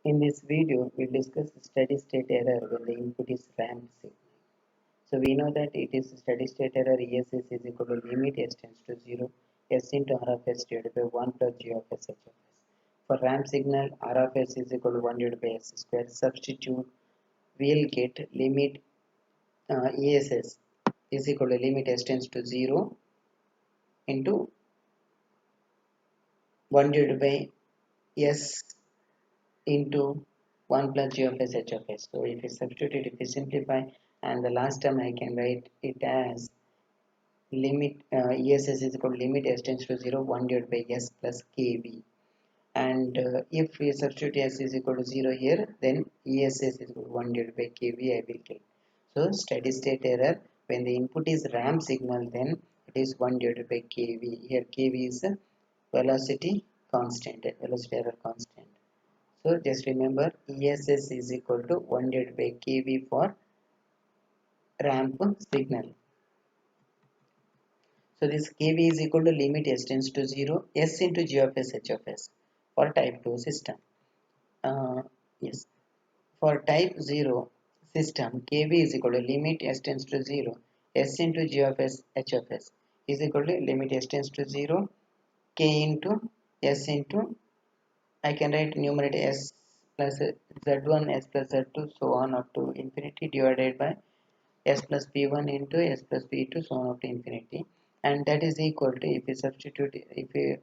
In this video, we'll discuss steady state error when the input is ramp signal. So we know that it is steady state error ESS is equal to limit S tends to 0 S into R of S divided by 1 plus G of S H of S. For ramp signal, R of S is equal to 1 divided by S square. Substitute, we'll get limit ESS is equal to limit S tends to 0 into 1 divided by S into 1 plus g of s h of s. So if we substitute it, if we simplify, and the last term I can write it as limit ESS is equal to limit s tends to 0 1 divided by s plus kV. And if we substitute s is equal to 0 here, then ESS is equal to 1 divided by kV I will get. So steady state error when the input is ramp signal, then it is 1 divided by kV. Here kV is velocity constant, velocity error constant. So just remember ESS is equal to 1 divided by kV for ramp signal. So this kV is equal to limit s tends to 0 s into g of s h of s for type 2 system. Yes, for type 0 system, kV is equal to limit s tends to 0 s into g of s h of s is equal to limit s tends to 0 k into s into, I can write numerator s plus z1 s plus z2 so on up to infinity divided by s plus p1 into s plus p2 so on up to infinity, and that is equal to, if we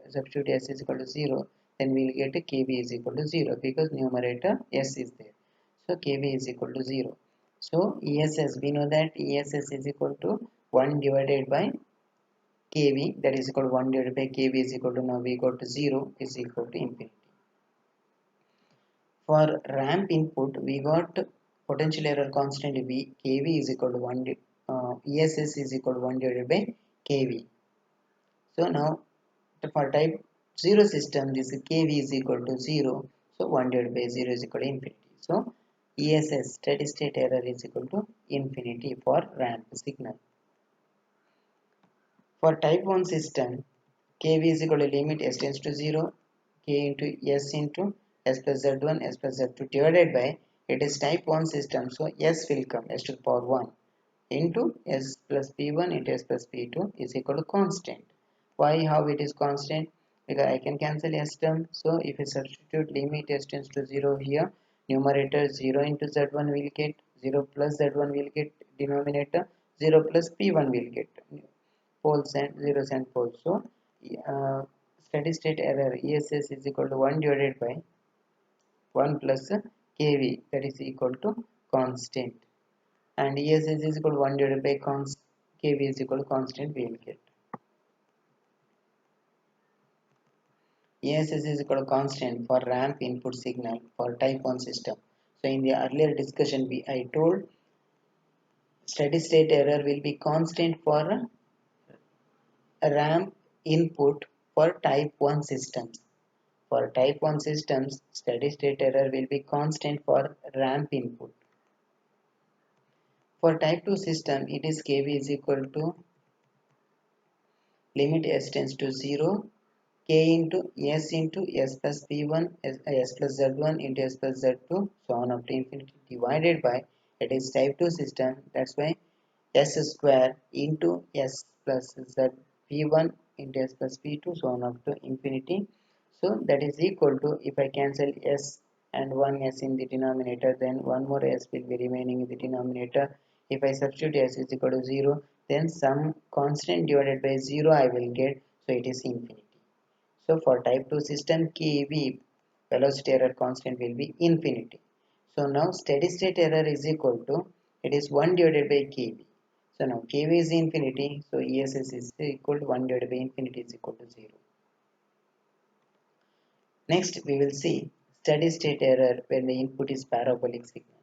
substitute s is equal to 0, then we will get kV is equal to 0 because numerator s is there. So kV is equal to 0. So ESS, we know that ESS is equal to 1 divided by kV, that is equal to 1 divided by kV is equal to, now we got to 0 is equal to infinity. For ramp input, we got potential error constant V, kV is equal to 1, ESS is equal to 1 divided by kV. So now for type 0 system, this kV is equal to 0, so 1 divided by 0 is equal to infinity. So ESS, steady state error, is equal to infinity for ramp signal. For type 1 system, kV is equal to limit s tends to 0 k into s into s plus z1 s plus z2 divided by, it is type 1 system, so s will come s to the power 1 into s plus p1 into s plus p2 is equal to constant. Why, how it is constant? Because I can cancel s term, so if I substitute limit s tends to 0 here, numerator 0 into z1 will get 0 plus z1 will get, denominator 0 plus p1 will get poles and zeros and poles. So steady state error ESS is equal to 1 divided by 1 plus kV, that is equal to constant, and ESS is equal to 1 divided by kV is equal to constant, we will get. ESS is equal to constant for ramp input signal for type 1 system. So in the earlier discussion I told steady state error will be constant for ramp input for type 1 systems. For type 1 systems, steady state error will be constant for ramp input. For type 2 system, it is kV is equal to limit s tends to 0 k into s plus p1 s plus z1 into s plus z2 so on up to infinity divided by, it is type 2 system, that's why s square into s plus z p1 into s plus p2 so on up to infinity. So that is equal to, if I cancel s and one s in the denominator, then one more s will be remaining in the denominator. If I substitute s is equal to 0, then some constant divided by 0 I will get, so it is infinity. So for type 2 system, kV, velocity error constant, will be infinity. So now steady state error is equal to, it is 1 divided by kV. So now kV is infinity, so ESS is equal to 1 divided by infinity is equal to 0. Next we will see steady state error when the input is parabolic signal.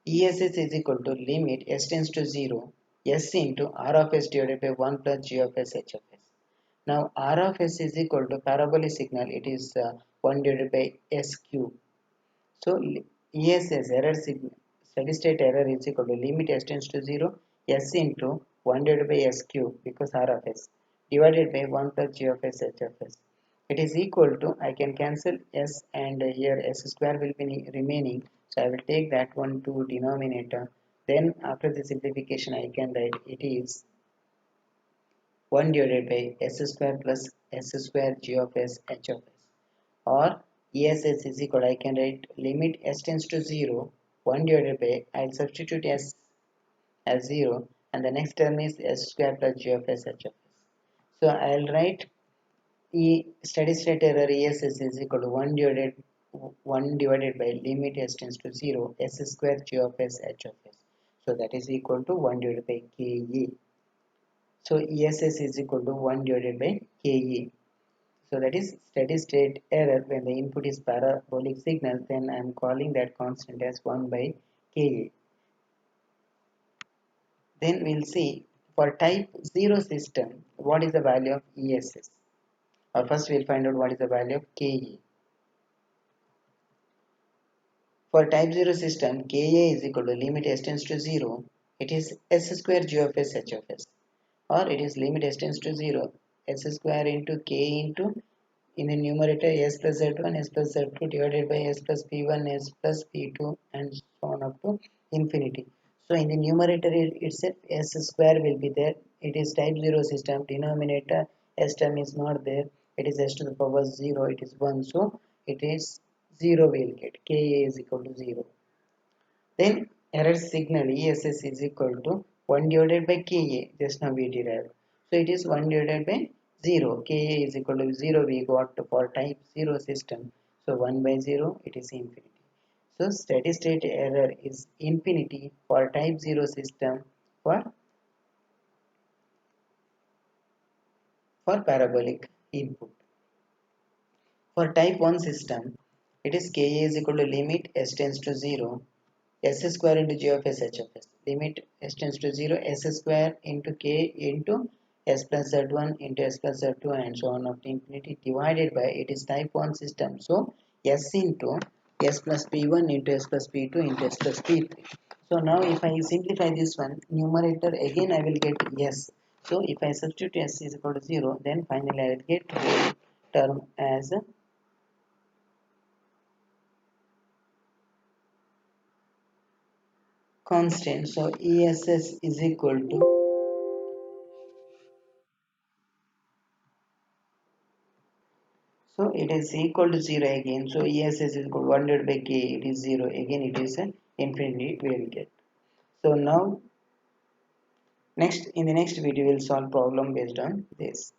ESS is equal to limit s tends to 0 s into R of s divided by 1 plus g of s h of s. Now R of s is equal to parabolic signal, it is 1 divided by s cube. So ESS error signal, steady state error is equal to limit s tends to 0 s into 1 divided by s cube because R of s divided by 1 plus g of s h of s. it is equal to, I can cancel s and here s square will be remaining, so I will take that one to denominator. Then after the simplification I can write it is 1 divided by s square plus s square g of s h of s, or ess is equal, I can write limit s tends to 0, 1 divided by, I'll substitute s as 0, and the next term is s square plus g of s h of s. So I'll write E steady state error ESS is equal to 1 divided by limit s tends to 0 s square g of s h of s. So that is equal to 1 divided by Ke. So ESS is equal to 1 divided by Ke. So that is steady state error when the input is parabolic signal, then I am calling that constant as 1 by Ka. Then we'll see for type 0 system what is the value of ESS. Or first we'll find out what is the value of Ke. For type 0 system, Ka is equal to limit s tends to 0, it is s square g of s h of s, or it is limit s tends to 0, s square into k into, in the numerator, s plus z1 s plus z2 divided by s plus p1 s plus p2 and so on up to infinity. So in the numerator itself s square will be there. It is type 0 system, denominator s term is not there, it is s to the power 0, it is 1, so it is 0 will get, Ka is equal to 0. Then error signal ESS is equal to 1 divided by Ka, just now we derived. So it is 1 divided by 0, Ka is equal to 0 we got for type 0 system. So 1 by 0 it is infinity. So steady state error is infinity for type 0 system for parabolic input. For type 1 system, it is Ka is equal to limit s tends to 0 s square into g of s h of s, limit s tends to 0 s square into k into s plus z1 into s plus z2 and so on up to infinity, divided by, it is type 1 system, so s into s plus p1 into s plus p2 into s plus p3. So now if I simplify this one, numerator again I will get s. So if I substitute s is equal to 0, then finally I will get whole term as constant. So ESS is equal to, so it is equal to 0 again. So ESS is equal to 100 by K, it is 0 again, it is an infinity we will get. So now next, in the next video we'll solve problem based on this.